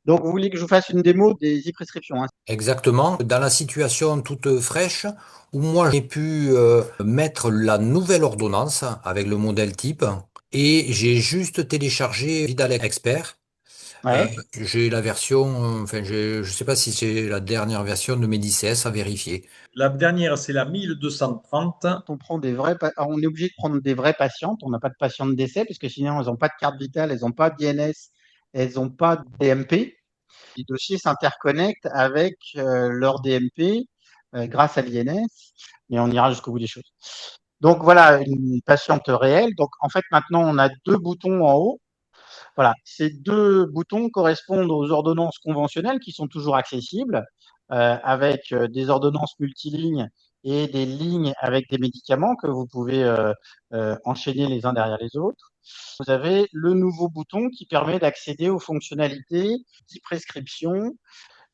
Donc, vous voulez que je vous fasse une démo des e-prescriptions, hein? Exactement, dans la situation toute fraîche où moi j'ai pu mettre la nouvelle ordonnance avec le modèle type et j'ai juste téléchargé Vidal Expert. Euh, Ouais. j'ai la version, je sais pas si c'est la dernière version de Medices à vérifier. La dernière, c'est la 1230. On prend on est obligé de prendre des vraies patientes. On n'a pas de patientes d'essai parce que sinon, elles n'ont pas de carte vitale, elles n'ont pas d'INS, elles n'ont pas de DMP. Les dossiers s'interconnectent avec leur DMP grâce à l'INS, mais on ira jusqu'au bout des choses. Donc voilà, une patiente réelle. Donc en fait, maintenant, on a deux boutons en haut. Voilà, ces deux boutons correspondent aux ordonnances conventionnelles qui sont toujours accessibles, avec des ordonnances multilignes et des lignes avec des médicaments que vous pouvez enchaîner les uns derrière les autres. Vous avez le nouveau bouton qui permet d'accéder aux fonctionnalités d'e-prescription.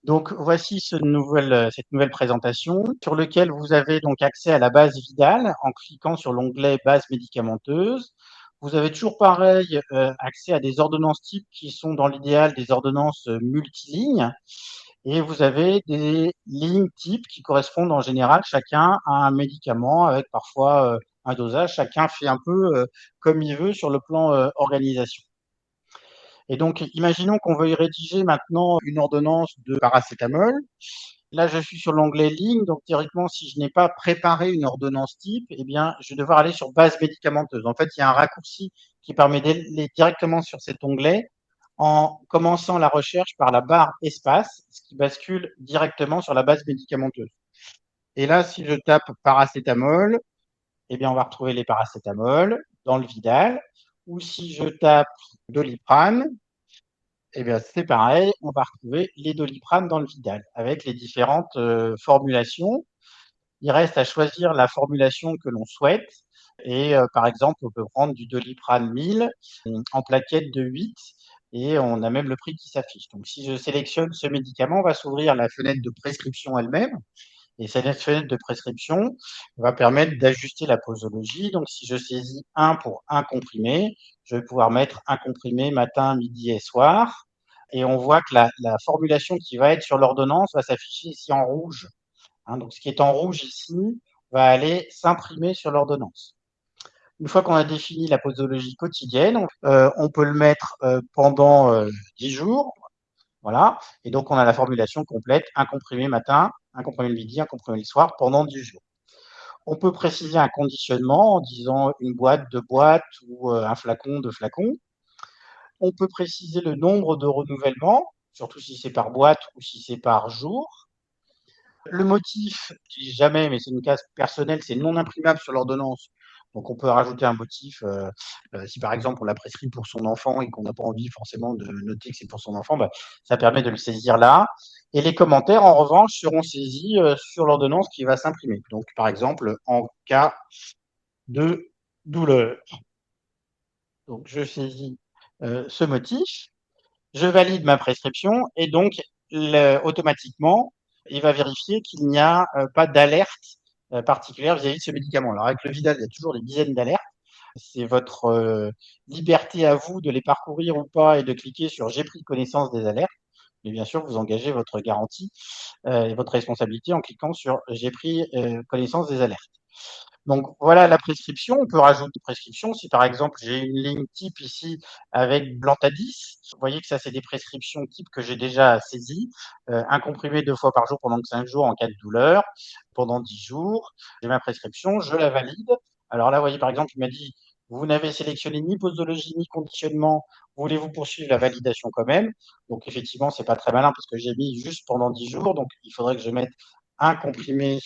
Donc voici cette nouvelle présentation sur lequel vous avez donc accès à la base Vidal en cliquant sur l'onglet base médicamenteuse. Vous avez toujours pareil accès à des ordonnances types qui sont dans l'idéal des ordonnances multilignes et vous avez des lignes types qui correspondent en général chacun à un médicament avec parfois un dosage. Chacun fait un peu comme il veut sur le plan organisation. Et donc, imaginons qu'on veuille rédiger maintenant une ordonnance de paracétamol. Là, je suis sur l'onglet ligne, donc théoriquement, si je n'ai pas préparé une ordonnance type, eh bien, je vais devoir aller sur base médicamenteuse. En fait, il y a un raccourci qui permet d'aller directement sur cet onglet en commençant la recherche par la barre espace, ce qui bascule directement sur la base médicamenteuse. Et là, si je tape paracétamol, eh bien, on va retrouver les paracétamols dans le Vidal. Ou si je tape Doliprane, eh bien, c'est pareil, on va retrouver les Doliprane dans le Vidal avec les différentes formulations. Il reste à choisir la formulation que l'on souhaite. Et par exemple, on peut prendre du Doliprane 1000 en plaquette de 8 et on a même le prix qui s'affiche. Donc, si je sélectionne ce médicament, on va s'ouvrir la fenêtre de prescription elle-même. Et cette fenêtre de prescription va permettre d'ajuster la posologie. Donc, si je saisis un pour un comprimé, je vais pouvoir mettre un comprimé matin, midi et soir. Et on voit que la formulation qui va être sur l'ordonnance va s'afficher ici en rouge. Hein, donc, ce qui est en rouge ici va aller s'imprimer sur l'ordonnance. Une fois qu'on a défini la posologie quotidienne, on peut le mettre pendant 10 jours. Voilà. Et donc, on a la formulation complète, un comprimé matin, un comprimé le midi, un comprimé le soir pendant 10 jours. On peut préciser un conditionnement en disant une boîte, deux boîtes ou un flacon, deux flacons. On peut préciser le nombre de renouvellements, surtout si c'est par boîte ou si c'est par jour. Le motif, si jamais, mais c'est une case personnelle, c'est non imprimable sur l'ordonnance. Donc, on peut rajouter un motif. Si par exemple on l'a prescrit pour son enfant et qu'on n'a pas envie forcément de noter que c'est pour son enfant, bah, ça permet de le saisir là. Et les commentaires, en revanche, seront saisis sur l'ordonnance qui va s'imprimer. Donc, par exemple, en cas de douleur. Donc, je saisis ce motif, je valide ma prescription et donc automatiquement, il va vérifier qu'il n'y a pas d'alerte particulière vis-à-vis de ce médicament. Alors, avec le Vidal, il y a toujours des dizaines d'alertes. C'est votre liberté à vous de les parcourir ou pas et de cliquer sur j'ai pris connaissance des alertes. Mais bien sûr, vous engagez votre garantie et votre responsabilité en cliquant sur j'ai pris connaissance des alertes. Donc voilà la prescription. On peut rajouter une prescription si par exemple j'ai une ligne type ici avec Blantadis. Vous voyez que ça c'est des prescriptions type que j'ai déjà saisies. Un comprimé 2 fois par jour pendant 5 jours en cas de douleur, pendant 10 jours. J'ai ma prescription, je la valide. Alors là, vous voyez par exemple, il m'a dit vous n'avez sélectionné ni posologie ni conditionnement. Voulez-vous poursuivre la validation quand même? Donc effectivement, c'est pas très malin parce que j'ai mis juste pendant 10 jours. Donc il faudrait que je mette un comprimé,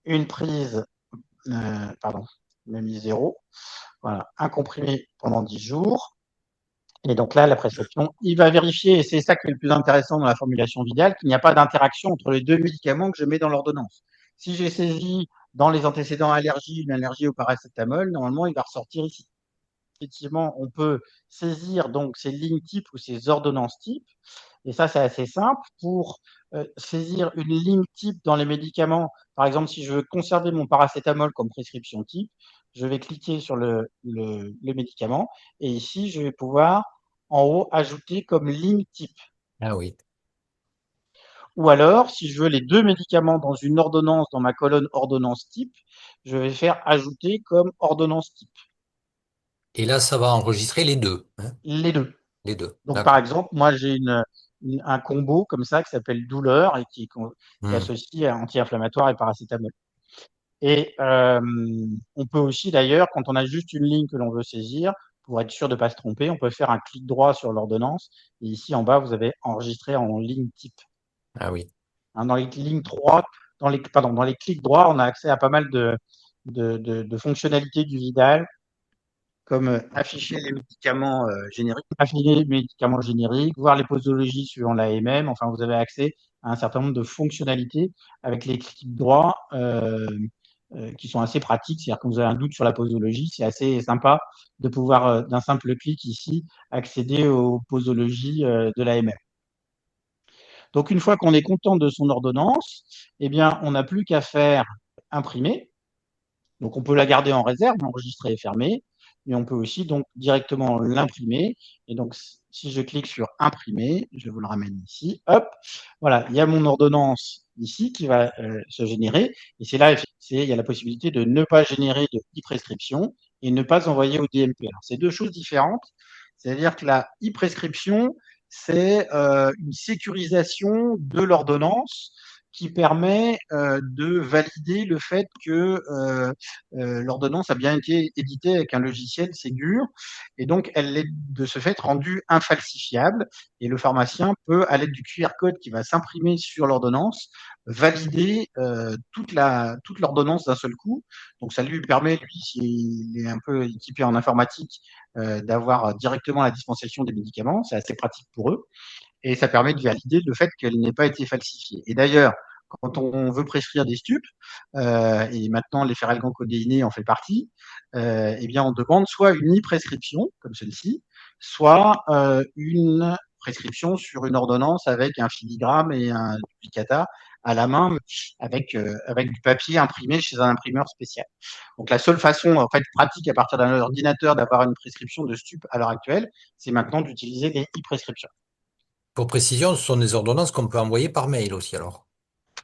une prise pardon, même mis 0. Voilà, un comprimé pendant 10 jours. Et donc là, la prescription, il va vérifier, et c'est ça qui est le plus intéressant dans la formulation Vidal, qu'il n'y a pas d'interaction entre les deux médicaments que je mets dans l'ordonnance. Si j'ai saisi dans les antécédents allergie une allergie au paracétamol, normalement, il va ressortir ici. Effectivement, on peut saisir donc ces lignes types ou ces ordonnances types. Et ça, c'est assez simple. Pour saisir une ligne type dans les médicaments, par exemple, si je veux conserver mon paracétamol comme prescription type, je vais cliquer sur le médicament et ici, je vais pouvoir en haut ajouter comme ligne type. Ah oui. Ou alors, si je veux les deux médicaments dans une ordonnance, dans ma colonne ordonnance type, je vais faire ajouter comme ordonnance type Et là, ça va enregistrer les deux, hein, les deux. les deux. Donc, par D'accord. exemple, moi, j'ai un combo comme ça qui s'appelle douleur et qui Hmm. associe à anti-inflammatoire et paracétamol. Et on peut aussi, d'ailleurs, quand on a juste une ligne que l'on veut saisir, pour être sûr de ne pas se tromper, on peut faire un clic droit sur l'ordonnance. Et ici, en bas, vous avez enregistré en ligne type. Ah oui. Hein, dans les lignes droites, dans les clics droits, on a accès à pas mal de fonctionnalités du Vidal, comme afficher les médicaments génériques, afficher les médicaments génériques, voir les posologies suivant la MM. Enfin, vous avez accès à un certain nombre de fonctionnalités avec les clics droits qui sont assez pratiques. C'est-à-dire quand vous avez un doute sur la posologie, c'est assez sympa de pouvoir, d'un simple clic ici, accéder aux posologies de la MM. Donc, une fois qu'on est content de son ordonnance, eh bien, on n'a plus qu'à faire imprimer. Donc, on peut la garder en réserve, enregistrer et fermer, mais on peut aussi donc directement l'imprimer. Et donc, si je clique sur imprimer, je vous le ramène ici, hop, voilà, il y a mon ordonnance ici qui va se générer. Et c'est là, il y a la possibilité de ne pas générer de e-prescription et ne pas envoyer au DMP. Alors, c'est deux choses différentes. C'est-à-dire que la e-prescription, c'est une sécurisation de l'ordonnance qui permet de valider le fait que l'ordonnance a bien été éditée avec un logiciel Ségur et donc elle est de ce fait rendue infalsifiable et le pharmacien peut, à l'aide du QR code qui va s'imprimer sur l'ordonnance, valider toute l'ordonnance d'un seul coup. Donc ça lui permet, lui, s'il est un peu équipé en informatique, d'avoir directement la dispensation des médicaments. C'est assez pratique pour eux et ça permet de valider le fait qu'elle n'ait pas été falsifiée. Et d'ailleurs, quand on veut prescrire des stupes, et maintenant les ferralgan-codéinés en fait partie, eh bien on demande soit une e-prescription, comme celle-ci, soit une prescription sur une ordonnance avec un filigrane et un duplicata à la main, avec du papier imprimé chez un imprimeur spécial. Donc la seule façon en fait pratique à partir d'un ordinateur d'avoir une prescription de stupes à l'heure actuelle, c'est maintenant d'utiliser les e-prescriptions. Pour précision, ce sont des ordonnances qu'on peut envoyer par mail aussi, alors.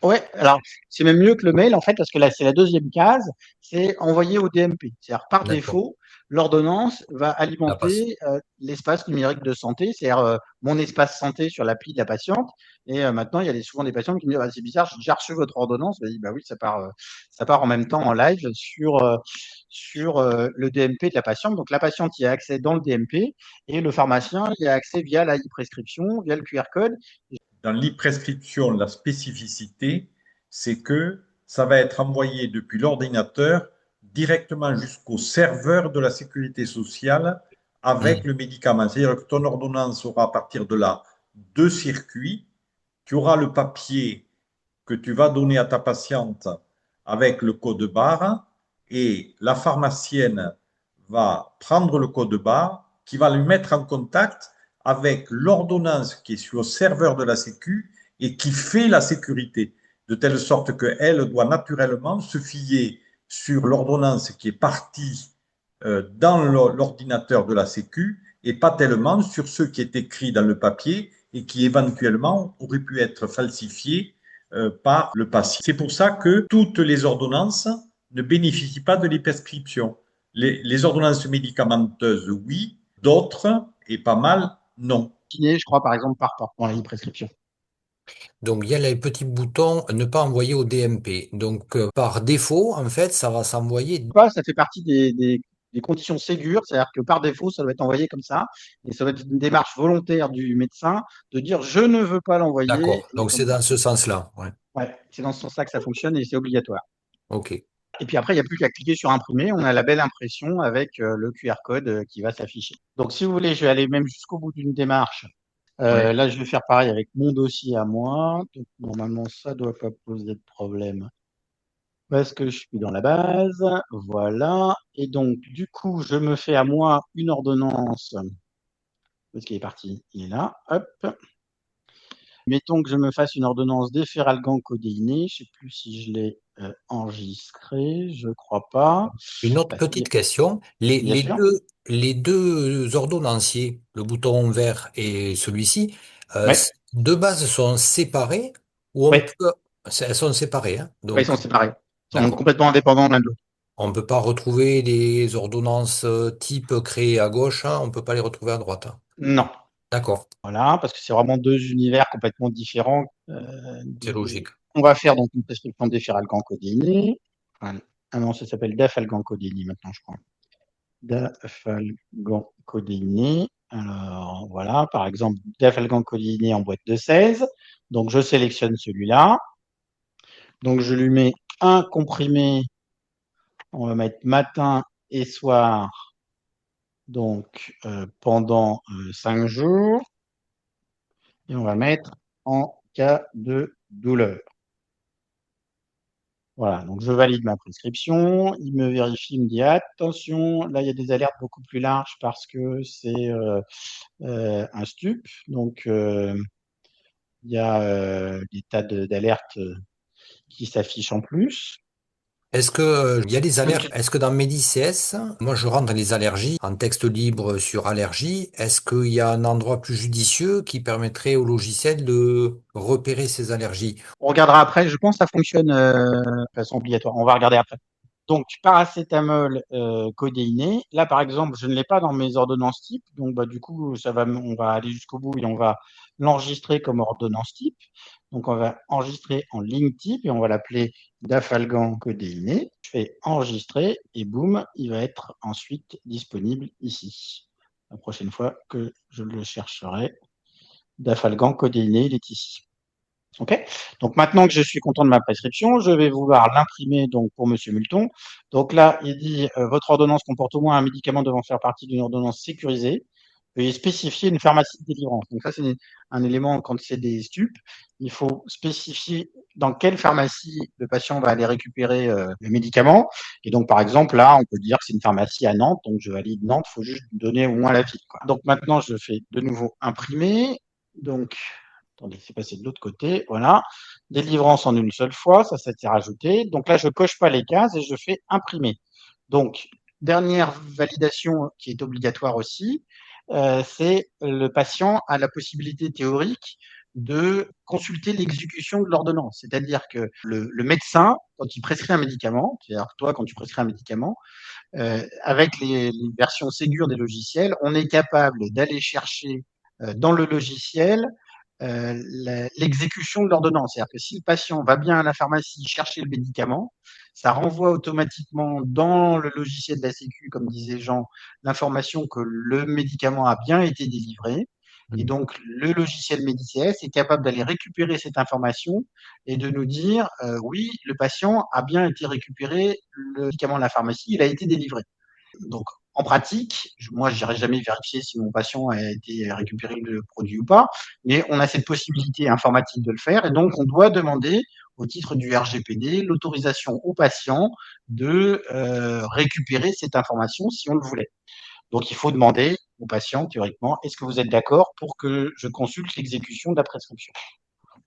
Ouais, alors c'est même mieux que le mail en fait, parce que là c'est la deuxième case, c'est envoyer au DMP. C'est-à-dire par D'accord. défaut, l'ordonnance va La passe. alimenter l'espace numérique de santé, c'est-à-dire mon espace santé sur l'appli de la patiente. Et maintenant, il y a souvent des patients qui me disent ah, c'est bizarre, j'ai déjà reçu votre ordonnance. Je dis bah oui, ça part en même temps en live sur le DMP de la patiente. Donc la patiente y a accès dans le DMP et le pharmacien y a accès via la e-prescription, via le QR code. Dans l'e-prescription, la spécificité, c'est que ça va être envoyé depuis l'ordinateur directement jusqu'au serveur de la sécurité sociale avec Hmm. le médicament. C'est-à-dire que ton ordonnance aura à partir de là deux circuits. Tu auras le papier que tu vas donner à ta patiente avec le code barre et la pharmacienne va prendre le code barre qui va lui mettre en contact avec l'ordonnance qui est sur le serveur de la Sécu et qui fait la sécurité, de telle sorte qu'elle doit naturellement se fier sur l'ordonnance qui est partie dans l'ordinateur de la Sécu et pas tellement sur ce qui est écrit dans le papier et qui éventuellement aurait pu être falsifié par le patient. C'est pour ça que toutes les ordonnances ne bénéficient pas de l'e-prescription. Les ordonnances médicamenteuses, oui, d'autres, et pas mal, non. Je crois par exemple par dans la e-prescription. Donc, il y a les petits boutons ne pas envoyer au DMP. Donc, par défaut, en fait, ça va s'envoyer. Pas, ça fait partie des conditions Ségur, c'est-à-dire que par défaut, ça doit être envoyé comme ça, et ça doit être une démarche volontaire du médecin de dire je ne veux pas l'envoyer, D'accord. et Donc, c'est dans ce sens-là. Ouais. ouais, c'est dans ce sens-là que ça fonctionne et c'est obligatoire. OK. Et puis après, il n'y a plus qu'à cliquer sur imprimer, on a la belle impression avec le QR code qui va s'afficher. Donc si vous voulez, je vais aller même jusqu'au bout d'une démarche. Ouais. Là, je vais faire pareil avec mon dossier à moi. Donc, normalement, ça ne doit pas poser de problème. Parce que je suis dans la base, voilà. Et donc, du coup, je me fais à moi une ordonnance. Parce qu'il est parti, il est là. Hop. Mettons que je me fasse une ordonnance d'efferalgan codéiné. Je ne sais plus si je l'ai enregistré, je crois pas. Une autre Bah, petite question. bien sûr. Les deux ordonnanciers, le bouton vert et celui-ci, Ouais, De base sont séparées ou on ouais, peut... Elles sont séparées, hein, ouais, ils donc sont séparés. Ils sont d'accord. complètement indépendants l'un de l'autre. On ne peut pas retrouver les ordonnances type créées à gauche, hein, on ne peut pas les retrouver à droite, hein. Non. D'accord, Voilà, parce que c'est vraiment deux univers complètement différents. c'est logique. On va faire donc une prescription d'efferalgancodéine. Voilà. Ah non, ça s'appelle dafalgancodéine maintenant, je crois. Dafalgancodéine. Alors voilà, par exemple, dafalgancodéine en boîte de 16. Donc je sélectionne celui-là. Donc je lui mets un comprimé. On va mettre matin et soir. Donc pendant 5 jours. Et on va mettre en cas de douleur. Voilà, donc je valide ma prescription, il me vérifie, il me dit attention, là il y a des alertes beaucoup plus larges parce que c'est un stup, donc il y a des tas d'alertes qui s'affichent en plus. Est-ce que, il y a des alertes? Donc, Est-ce que dans MediCS, moi je rentre les allergies en texte libre sur allergies, est-ce qu'il y a un endroit plus judicieux qui permettrait au logiciel de repérer ces allergies? on regardera après, je pense que ça fonctionne de façon obligatoire, on va regarder après. Donc, paracétamol codéiné. Là, par exemple, je ne l'ai pas dans mes ordonnances type. Donc, bah, du coup, on va aller jusqu'au bout et on va l'enregistrer comme ordonnance type. Donc, on va enregistrer en ligne type et on va l'appeler dafalgan codéiné. Je fais enregistrer et boum, il va être ensuite disponible ici. La prochaine fois que je le chercherai, dafalgan codéiné, il est ici. OK. Donc maintenant que je suis content de ma prescription, je vais vouloir l'imprimer donc pour Monsieur Multon. Donc là, il dit votre ordonnance comporte au moins un médicament devant faire partie d'une ordonnance sécurisée. Veuillez spécifier une pharmacie de délivrance. Donc ça, c'est un élément quand c'est des stupes. Il faut spécifier dans quelle pharmacie le patient va aller récupérer le médicament. Et donc, par exemple, là, on peut dire que c'est une pharmacie à Nantes. Donc, je valide Nantes. Il faut juste donner au moins la ville, quoi. Donc maintenant, je fais de nouveau imprimer. Donc, attendez, c'est passé de l'autre côté. Voilà. Délivrance en une seule fois, ça s'est rajouté. Donc là, je coche pas les cases et je fais imprimer. Donc, dernière validation qui est obligatoire aussi, c'est le patient a la possibilité théorique de consulter l'exécution de l'ordonnance. C'est-à-dire que le médecin, quand il prescrit un médicament, c'est-à-dire toi, quand tu prescris un médicament, avec les versions Ségur des logiciels, on est capable d'aller chercher dans le logiciel l'exécution de l'ordonnance. C'est-à-dire que si le patient va bien à la pharmacie chercher le médicament, ça renvoie automatiquement dans le logiciel de la Sécu, comme disait Jean, l'information que le médicament a bien été délivré. Et donc, le logiciel MediCS est capable d'aller récupérer cette information et de nous dire, oui, le patient a bien été récupéré, le médicament de la pharmacie, il a été délivré. Donc, en pratique, moi, je n'irai jamais vérifier si mon patient a été récupéré le produit ou pas, mais on a cette possibilité informatique de le faire, et donc on doit demander, au titre du RGPD, l'autorisation au patient de récupérer cette information si on le voulait. Donc, il faut demander au patient, théoriquement, est-ce que vous êtes d'accord pour que je consulte l'exécution de la prescription?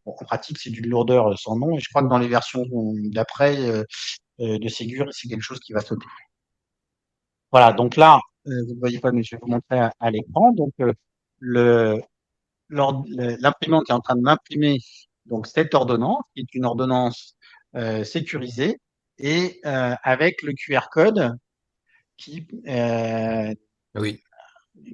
Bon, en pratique, c'est d'une lourdeur sans nom, et je crois que dans les versions d'après de Ségur, c'est quelque chose qui va sauter. Voilà, donc là, vous ne voyez pas, mais je vais vous montrer à l'écran. Donc, le, l'imprimante est en train de m'imprimer donc cette ordonnance, qui est une ordonnance sécurisée, et avec le QR code qui, euh, Oui,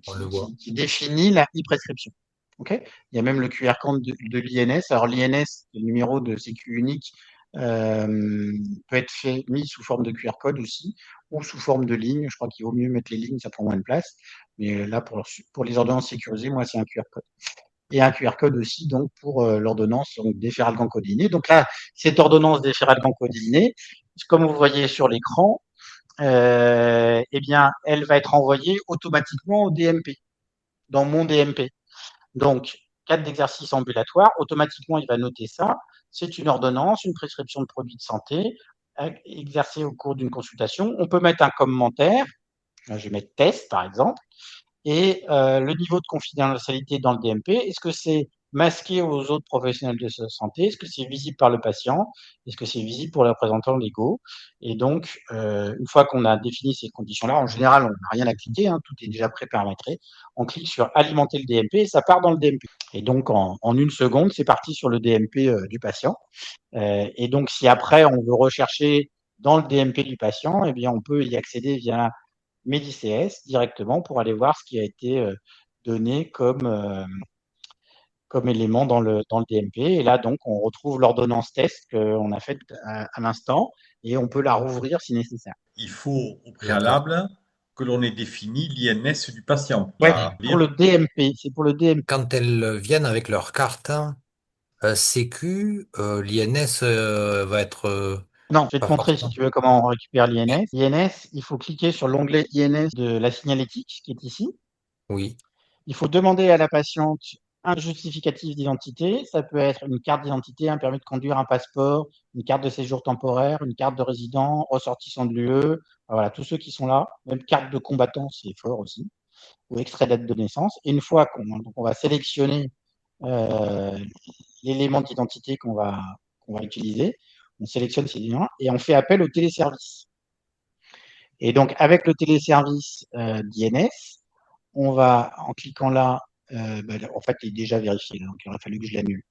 on le voit. qui définit la e-prescription. Okay, il y a même le QR code de l'INS. Alors l'INS, le numéro de sécu unique, peut être mis sous forme de QR code aussi, ou sous forme de ligne. Je crois qu'il vaut mieux mettre les lignes, ça prend moins de place. Mais là, pour les ordonnances sécurisées, moi, c'est un QR code. Et un QR code aussi donc pour l'ordonnance d'efferalgancodinée. Donc là, cette ordonnance d'efferalgancodinée, comme vous voyez sur l'écran, eh bien, elle va être envoyée automatiquement au DMP, dans mon DMP. Donc, cadre d'exercice ambulatoire, automatiquement, il va noter ça. C'est une ordonnance, une prescription de produits de santé, exercée au cours d'une consultation. On peut mettre un commentaire. Je vais mettre test, par exemple. Et le niveau de confidentialité dans le DMP, est-ce que c'est masqué aux autres professionnels de santé? Est-ce que c'est visible par le patient? Est-ce que c'est visible pour les représentants légaux? Et donc, une fois qu'on a défini ces conditions-là, en général, on n'a rien à cliquer, hein, tout est déjà pré-paramétré. On clique sur alimenter le DMP et ça part dans le DMP. Et donc, en une seconde, c'est parti sur le DMP du patient. Et donc, si après, on veut rechercher dans le DMP du patient, eh bien, on peut y accéder via MediCS directement pour aller voir ce qui a été donné comme élément dans le DMP. Et là, donc, on retrouve l'ordonnance test qu'on a faite à l'instant et on peut la rouvrir si nécessaire. Il faut au D'accord. préalable que l'on ait défini l'INS du patient pour Ouais, la pour lire. le DMP, c'est pour le DMP. Quand elles viennent avec leur carte Sécu, l'INS va être Non, je vais te pas montrer si forcément. tu veux comment on récupère l'INS. L'INS, il faut cliquer sur l'onglet INS de la signalétique qui est ici. Oui, Il faut demander à la patiente un justificatif d'identité. Ça peut être une carte d'identité, un permis de conduire, un passeport, une carte de séjour temporaire, une carte de résident, ressortissant de l'UE. Voilà, tous ceux qui sont là. Même carte de combattant, c'est fort aussi. Ou extrait date de naissance. Et une fois qu'on va sélectionner euh, l'élément d'identité qu'on va utiliser, on sélectionne ces liens et on fait appel au téléservice. Et donc, avec le téléservice d'INS, on va, en cliquant là, en fait, il est déjà vérifié, donc il aurait fallu que je l'annule.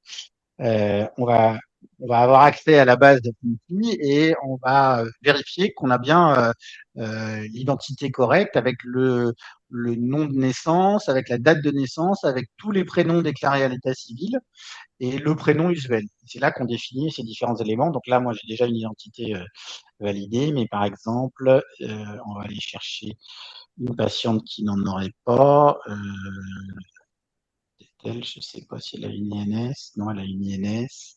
Euh, on va, on va avoir accès à la base de Pneumatic et on va vérifier qu'on a bien l'identité correcte avec le nom de naissance, avec la date de naissance, avec tous les prénoms déclarés à l'état civil et le prénom usuel. C'est là qu'on définit ces différents éléments. Donc là, moi, j'ai déjà une identité validée, mais par exemple, on va aller chercher une patiente qui n'en aurait pas. Elle, je ne sais pas si elle a une INS. Non, elle a une INS.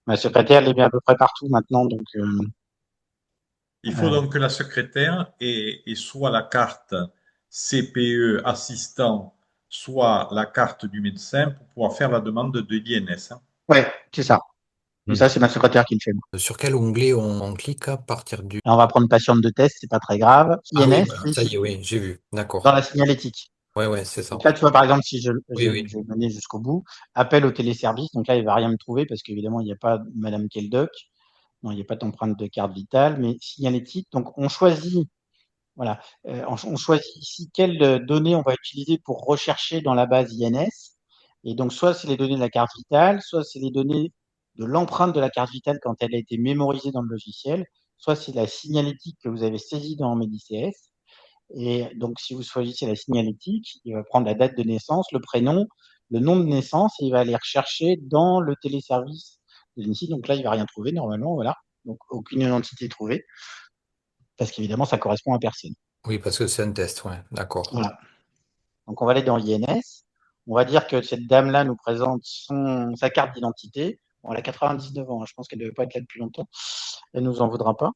Ma secrétaire, elle est bien à peu près partout maintenant. Donc, Il faut euh, donc que la secrétaire ait soit la carte CPE assistant, soit la carte du médecin pour pouvoir faire la demande de l'INS, hein. ouais, c'est ça. Mais Hmm. ça, c'est ma secrétaire qui le fait. Sur quel onglet on clique à partir du... Là, on va prendre patiente de test, c'est pas très grave. Ah oui, INS, bah, c'est ça ici, y est, oui, j'ai vu. dans D'accord. la signalétique. Ouais, ouais, c'est ça. Donc là, tu vois, par exemple, si Oui, oui. je vais mener jusqu'au bout, appel au téléservice. Donc là, il va rien me trouver parce qu'évidemment, il n'y a pas Madame Keldoc. Non, il n'y a pas d'empreinte de carte vitale, mais signalétique. Donc, on choisit, voilà, on choisit ici quelles données on va utiliser pour rechercher dans la base INS. Et donc, soit c'est les données de la carte vitale, soit c'est les données de l'empreinte de la carte vitale quand elle a été mémorisée dans le logiciel, soit c'est la signalétique que vous avez saisie dans MEDICS. Et donc, si vous choisissez la signalétique, il va prendre la date de naissance, le prénom, le nom de naissance, et il va aller rechercher dans le téléservice de l'INSEE. Donc là, il va rien trouver normalement, voilà. Donc, aucune identité trouvée, parce qu'évidemment, ça correspond à personne. Oui, parce que c'est un test, ouais, d'accord. Voilà. Donc, on va aller dans INS. On va dire que cette dame-là nous présente sa carte d'identité. Bon, elle a 99 ans, hein. Je pense qu'elle ne devait pas être là depuis longtemps. Elle nous en voudra pas.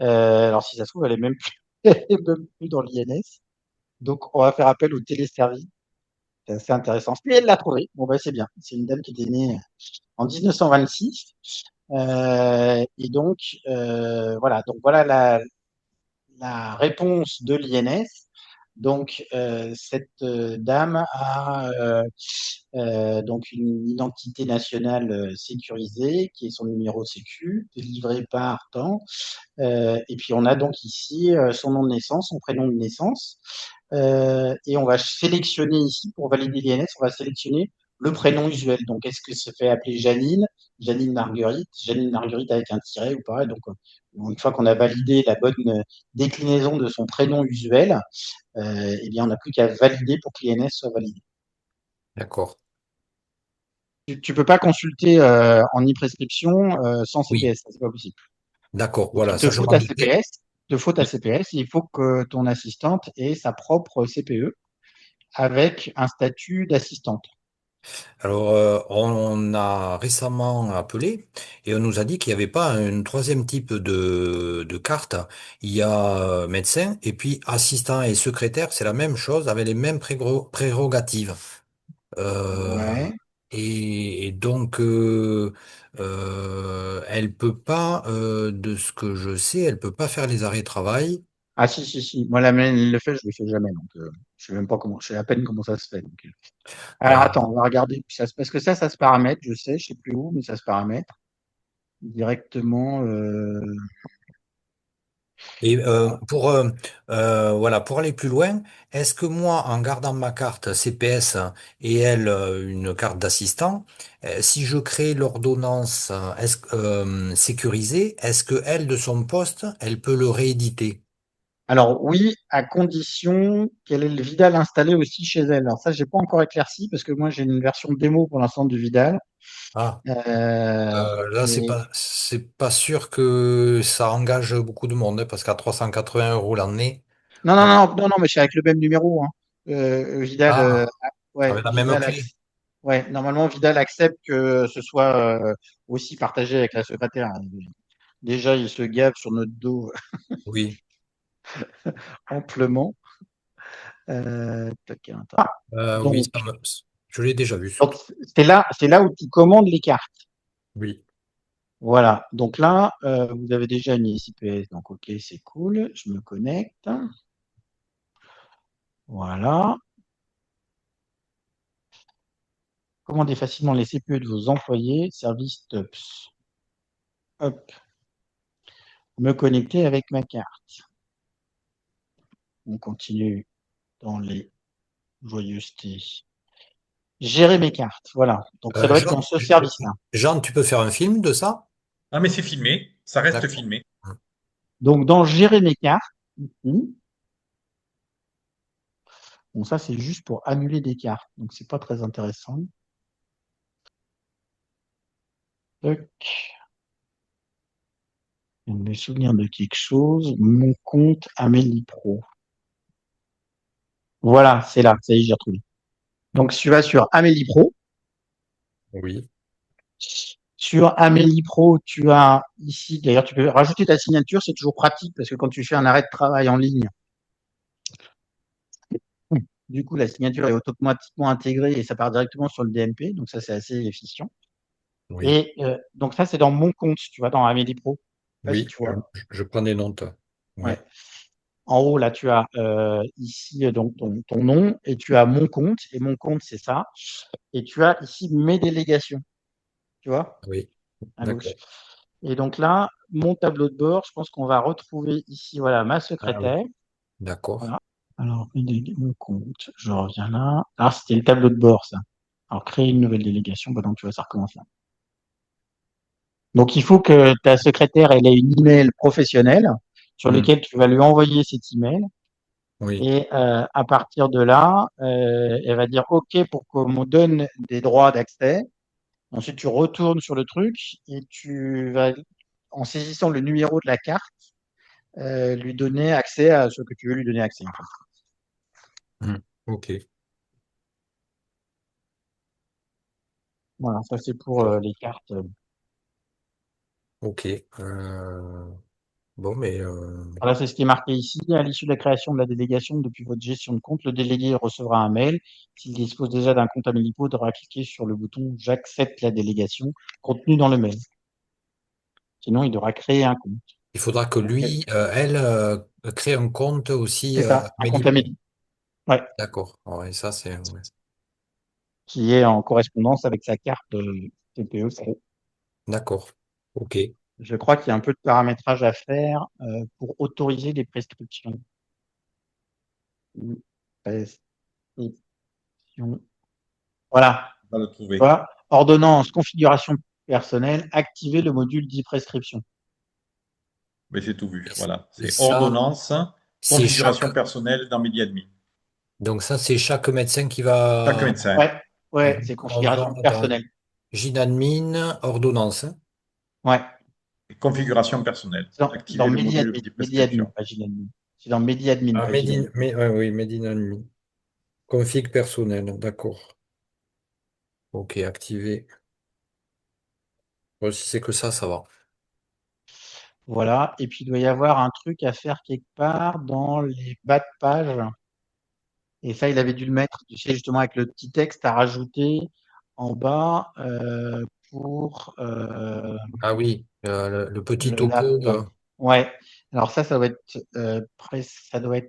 Alors, si ça se trouve, elle est même plus, elle est même plus dans l'INS. Donc, on va faire appel au téléservice. C'est assez intéressant. Puis elle l'a trouvé. Bon, ben, c'est bien. C'est une dame qui était née en 1926. Et donc, voilà. Donc, voilà la réponse de l'INS. Donc, cette dame a donc une identité nationale sécurisée, qui est son numéro sécu, délivré par temps. Et puis, on a donc ici son nom de naissance, son prénom de naissance. Et on va sélectionner ici, pour valider l'INS, on va sélectionner le prénom usuel. Donc, est-ce que ça fait appeler Janine, Janine Marguerite avec un tiret ou pas? Et donc, une fois qu'on a validé la bonne déclinaison de son prénom usuel, eh bien, on n'a plus qu'à valider pour que l'INS soit validé. D'accord. Tu peux pas consulter en e-prescription sans Oui, CPS, c'est pas possible. d'accord. Donc, Voilà, ça je m'en doutais. il te faut ta Oui. CPS, il faut que ton assistante ait sa propre CPE avec un statut d'assistante. Alors, on a récemment appelé et on nous a dit qu'il n'y avait pas un troisième type de carte. Il y a médecin et puis assistant et secrétaire, c'est la même chose avec les mêmes prérogatives. Euh, Ouais. et donc, elle peut pas, de ce que je sais, elle peut pas faire les arrêts de travail. Ah si, si, si. Moi, la mienne, il le fait, je le fais jamais. Donc, je sais même pas comment, je sais à peine comment ça se fait. Donc, alors, Euh, attends, on va regarder. Parce que ça se paramètre, je sais plus où, mais ça se paramètre directement. Et voilà, pour aller plus loin, est-ce que moi, en gardant ma carte CPS et elle une carte d'assistant, si je crée l'ordonnance sécurisée, est-ce que elle, de son poste, elle peut le rééditer? Alors oui, à condition qu'elle ait le Vidal installé aussi chez elle. Alors ça, j'ai pas encore éclairci parce que moi j'ai une version démo pour l'instant du Vidal. Ah, Euh, là, et c'est pas sûr que ça engage beaucoup de monde, hein, parce qu'à 380 € l'année. non, non, euh, non, non, non, mais c'est avec le même numéro, hein. Vidal, ah, ouais, avec la même clé. ouais, normalement Vidal accepte que ce soit aussi partagé avec la secrétaire. Déjà, il se gave sur notre dos Oui. amplement. Tac, attends. Oui, Donc, je l'ai déjà vu. donc c'est là où tu commandes les cartes. Oui. Voilà. Donc là, vous avez déjà mis ICPS. Donc, OK, c'est cool. Je me connecte. Voilà. Commandez facilement les CPE de vos employés. Service TOPS. Hop. Me connecter avec ma carte. On continue dans les joyeusetés. Gérer mes cartes. Voilà. Donc, ça doit être dans ce service-là. Jean, tu peux faire un film de ça? Ah, mais c'est filmé, ça reste D'accord. filmé. Donc, dans gérer mes cartes, ici, bon, ça, c'est juste pour annuler des cartes. Donc, c'est pas très intéressant. Tac. Je me souviens de quelque chose. Mon compte Amélie Pro. Voilà, c'est là. Ça y est, j'ai retrouvé. Donc, tu vas sur Amélie Pro. Oui. Sur Amélie Pro, tu as ici, d'ailleurs, tu peux rajouter ta signature. C'est toujours pratique parce que quand tu fais un arrêt de travail en ligne, du coup, la signature est automatiquement intégrée et ça part directement sur le DMP. Donc, ça, c'est assez efficient. Oui. Et donc, ça, c'est dans mon compte, tu vois, dans Amélie Pro. Je sais pas si Oui. tu vois. Je prends des notes. Ouais. Ouais. En haut, là, tu as ici donc ton nom et tu as mon compte. Et mon compte, c'est ça. Et tu as ici mes délégations, tu vois, Oui. à gauche. D'accord. Et donc là, mon tableau de bord, je pense qu'on va retrouver ici, voilà, ma Ah oui. secrétaire. D'accord. Voilà. Alors, mon compte, je reviens là. Ah, c'était le tableau de bord, ça. Alors, créer une nouvelle délégation, bah donc tu vois, ça recommence là. Donc, il faut que ta secrétaire, elle ait une email professionnelle sur Hmm. lequel tu vas lui envoyer cet email. Oui. Et à partir de là, elle va dire OK pour qu'on me donne des droits d'accès. Ensuite, tu retournes sur le truc et tu vas, en saisissant le numéro de la carte, lui donner accès à ce que tu veux lui donner accès, en fait. Hmm. Ok. Voilà, ça c'est pour D'accord. les cartes. Ok. Bon, mais Voilà, c'est ce qui est marqué ici. À l'issue de la création de la délégation, depuis votre gestion de compte, le délégué recevra un mail. S'il dispose déjà d'un compte Amelipo, il devra cliquer sur le bouton J'accepte la délégation contenu dans le mail. Sinon, il devra créer un compte. il faudra que Donc, lui, elle, crée un compte aussi c'est ça, un compte Medipro. Amélie. Ouais, D'accord. Ouais, ça, c'est. Ouais. qui est en correspondance avec sa carte TPE Pro. D'accord. Ok. Je crois qu'il y a un peu de paramétrage à faire pour autoriser les prescriptions. Prescriptions. Voilà. On va le trouver. Voilà. Ordonnance, configuration personnelle, activer le module d'e-prescription. Mais c'est tout vu. Voilà. Et C'est ça, ordonnance, c'est chaque. configuration personnelle dans MediAdmin. Donc ça, c'est chaque médecin qui Chaque va. médecin. Ouais, ouais, c'est On va configuration dans personnelle. Ginadmin, ordonnance, hein. Ouais. Et configuration personnelle. Dans Activer le module MediAdmin, de MediAdmin, prescription. pas Ginadmin. C'est dans MediAdmin, Ah, pas Ginadmin. Ouais, oui, Medinadmin. Config personnel, d'accord. Ok, activé. Bon, si c'est que ça va. Voilà. Et puis, il doit y avoir un truc à faire quelque part dans les bas de page. Et ça, il avait dû le mettre, tu sais, justement, avec le petit texte à rajouter en bas pour Ah oui, le petit le topo. lab. Ouais. Alors ça doit être, ça doit être